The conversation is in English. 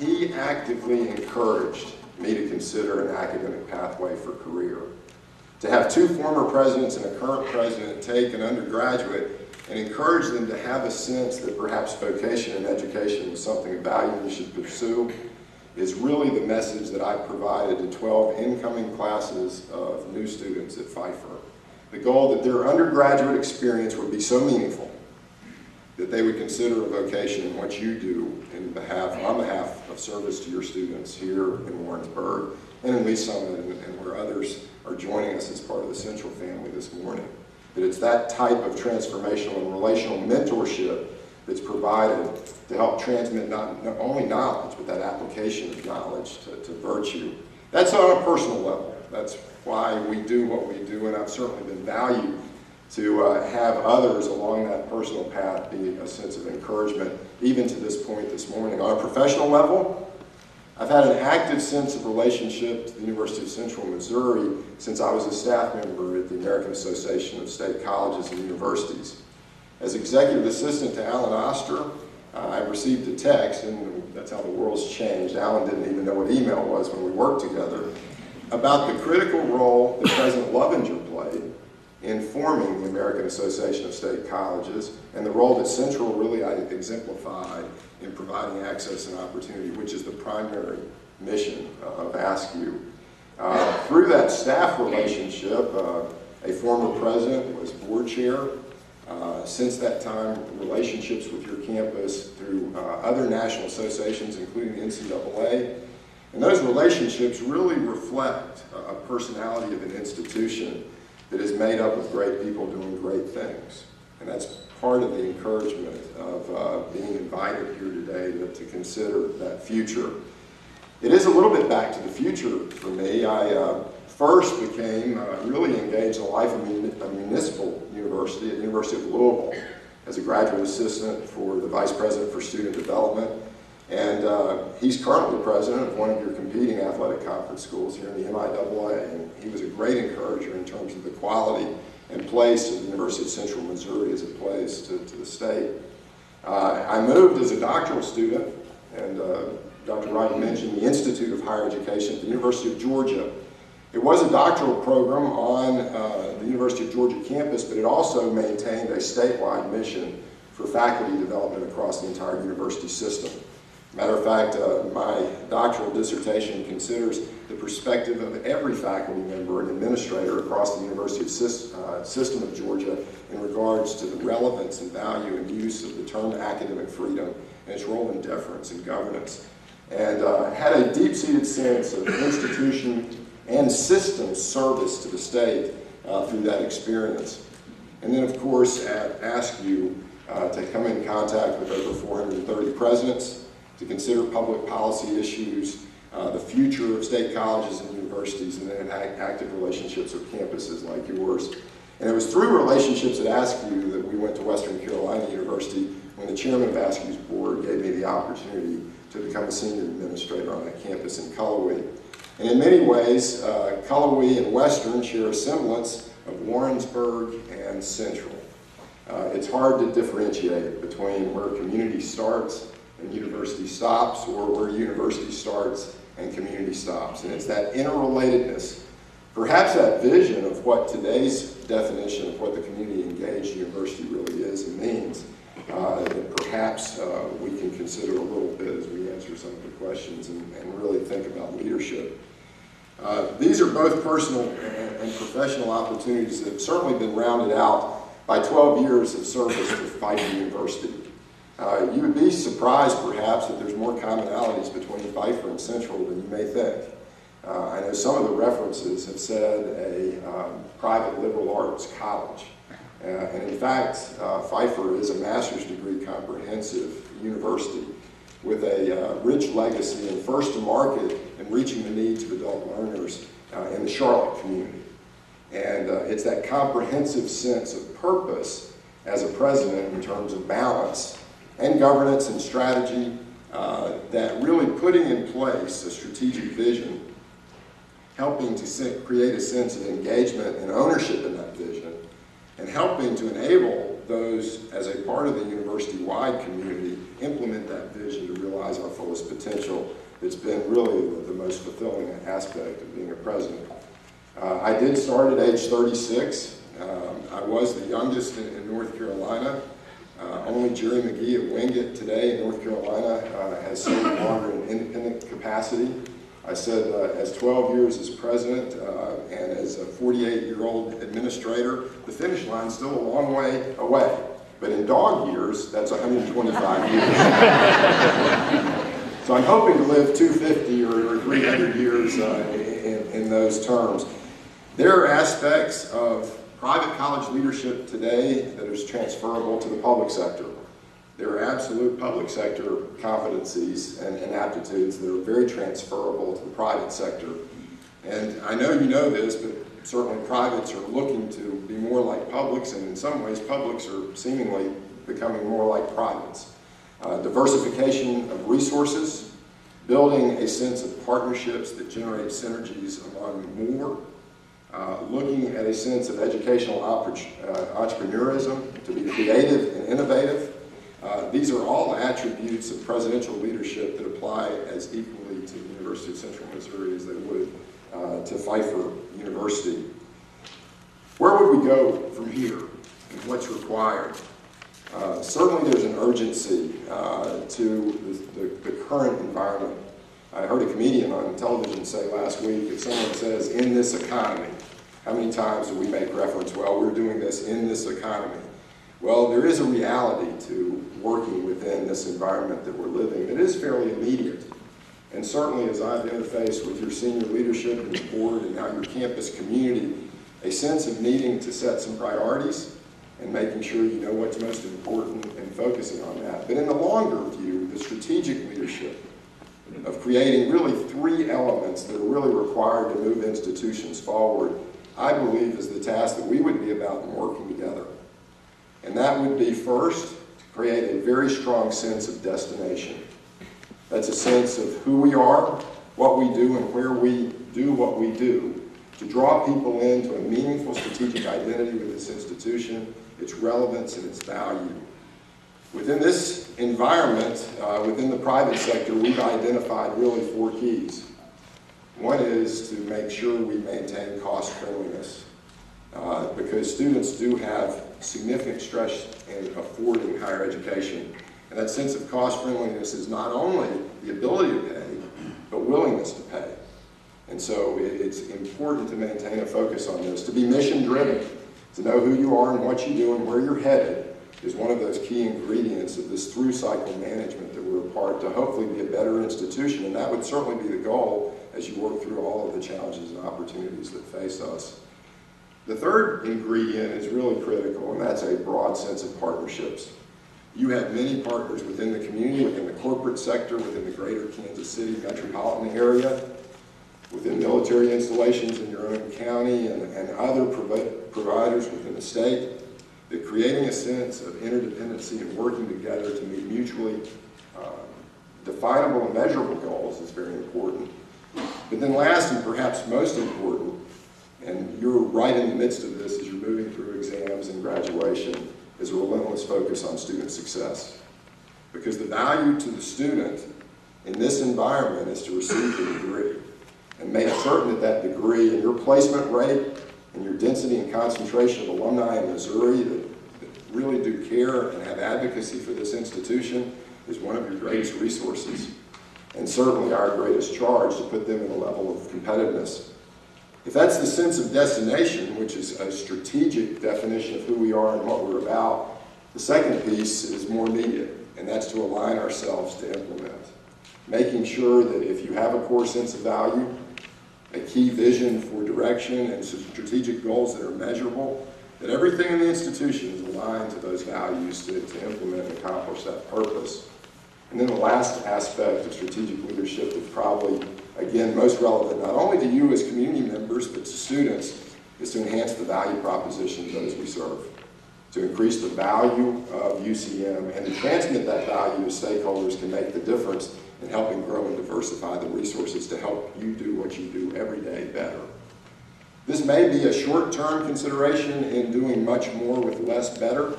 he actively encouraged me to consider an academic pathway for career. To have two former presidents and a current president take an undergraduate and encourage them to have a sense that perhaps vocation and education was something of value they should pursue is really the message that I provided to 12 incoming classes of new students at Pfeiffer. The goal that their undergraduate experience would be so meaningful that they would consider a vocation in what you do on behalf of service to your students here in Warrensburg and in Lee Summit and where others are joining us as part of the Central family this morning. That it's that type of transformational and relational mentorship that's provided to help transmit not only knowledge, but that application of knowledge to virtue. That's on a personal level. That's why we do what we do, and I've certainly been valued to have others along that personal path be a sense of encouragement, even to this point this morning. On a professional level, I've had an active sense of relationship to the University of Central Missouri since I was a staff member at the American Association of State Colleges and Universities. As executive assistant to Alan Oster, I received a text, and that's how the world's changed. Alan didn't even know what email was when we worked together, about the critical role that President Lovinger played in forming the American Association of State Colleges, and the role that Central really exemplified in providing access and opportunity, which is the primary mission of ASCU. Through that staff relationship, a former president was board chair. Since that time, relationships with your campus through other national associations, including the NCAA, and those relationships really reflect a personality of an institution that is made up of great people doing great things. And that's part of the encouragement of being invited here today to consider that future. It is a little bit back to the future for me. I first became really engaged in the life of a municipal university at the University of Louisville as a graduate assistant for the Vice President for Student Development. And he's currently president of one of your competing athletic conference schools here in the MIAA, and he was a great encourager in terms of the quality and place of the University of Central Missouri as it plays to the state. I moved as a doctoral student, and Dr. Wright mentioned the Institute of Higher Education at the University of Georgia. It was a doctoral program on the University of Georgia campus, but it also maintained a statewide mission for faculty development across the entire university system. Matter of fact, my doctoral dissertation considers the perspective of every faculty member and administrator across the University system of Georgia in regards to the relevance and value and use of the term academic freedom and its role in deference and governance. And had a deep-seated sense of institution and system service to the state through that experience. And then, of course, ask you to come in contact with over 430 presidents, to consider public policy issues, the future of state colleges and universities, and then active relationships with campuses like yours. And it was through relationships at ASCU that we went to Western Carolina University when the chairman of ASCU's board gave me the opportunity to become a senior administrator on that campus in Cullowhee. And in many ways, Cullowhee and Western share a semblance of Warrensburg and Central. It's hard to differentiate between where community starts and university stops, or where university starts and community stops. And it's that interrelatedness, perhaps that vision of what today's definition of what the community engaged university really is and means, that perhaps we can consider a little bit as we answer some of the questions and really think about leadership. These are both personal and professional opportunities that have certainly been rounded out by 12 years of service to Pfeiffer University. You would be surprised, perhaps, that there's more commonalities between Pfeiffer and Central than you may think. I know some of the references have said a private liberal arts college. And in fact, Pfeiffer is a master's degree comprehensive university with a rich legacy and first to market in reaching the needs of adult learners in the Charlotte community. And it's that comprehensive sense of purpose as a president in terms of balance and governance and strategy, that really putting in place a strategic vision, helping to create a sense of engagement and ownership in that vision, and helping to enable those, as a part of the university-wide community, implement that vision to realize our fullest potential. It's been really the most fulfilling aspect of being a president. I did start at age 36. I was the youngest in North Carolina. Only Jerry McGee at Wingate today in North Carolina has served longer in independent capacity. I said as 12 years as president and as a 48-year-old administrator, the finish line's still a long way away. But in dog years, that's 125 years. So I'm hoping to live 250 or 300 years in those terms. There are aspects of private college leadership today that is transferable to the public sector. There are absolute public sector competencies and aptitudes that are very transferable to the private sector. And I know you know this, but certainly privates are looking to be more like publics, and in some ways publics are seemingly becoming more like privates. Diversification of resources, building a sense of partnerships that generate synergies among more, looking at a sense of educational entrepreneurism, to be creative and innovative. These are all attributes of presidential leadership that apply as equally to the University of Central Missouri as they would to Pfeiffer University. Where would we go from here and what's required? Certainly there's an urgency to the current environment. I heard a comedian on television say last week, if someone says, "in this economy," how many times do we make reference, well, we're doing this in this economy? Well, there is a reality to working within this environment that we're living that is fairly immediate. And certainly as I've interfaced with your senior leadership and the board and now your campus community, a sense of needing to set some priorities and making sure you know what's most important and focusing on that. But in the longer view, the strategic leadership of creating really three elements that are really required to move institutions forward, I believe is the task that we would be about in working together. And that would be first, to create a very strong sense of destination. That's a sense of who we are, what we do, and where we do what we do, to draw people into a meaningful strategic identity with this institution, its relevance, and its value. Within this environment, within the private sector, we've identified really four keys. One is to make sure we maintain cost friendliness, because students do have significant stress in affording higher education. And that sense of cost friendliness is not only the ability to pay, but willingness to pay. And so it's important to maintain a focus on this. To be mission driven, to know who you are and what you do and where you're headed is one of those key ingredients of this through cycle management that we're a part to hopefully be a better institution. And that would certainly be the goal as you work through all of the challenges and opportunities that face us. The third ingredient is really critical, and that's a broad sense of partnerships. You have many partners within the community, within the corporate sector, within the greater Kansas City metropolitan area, within military installations in your own county and other providers within the state, that creating a sense of interdependency and working together to meet mutually definable and measurable goals is very important. But then last and perhaps most important, and you're right in the midst of this as you're moving through exams and graduation, is a relentless focus on student success. Because the value to the student in this environment is to receive the degree and make certain that that degree and your placement rate and your density and concentration of alumni in Missouri that really do care and have advocacy for this institution is one of your greatest resources, and certainly our greatest charge to put them in a level of competitiveness. If that's the sense of destination, which is a strategic definition of who we are and what we're about, the second piece is more immediate, and that's to align ourselves to implement. Making sure that if you have a core sense of value, a key vision for direction and strategic goals that are measurable, that everything in the institution is aligned to those values to implement and accomplish that purpose. And then the last aspect of strategic leadership is probably, again, most relevant not only to you as community members, but to students, is to enhance the value proposition of those we serve, to increase the value of UCM, and to transmit that value to stakeholders can make the difference in helping grow and diversify the resources to help you do what you do every day better. This may be a short-term consideration in doing much more with less better,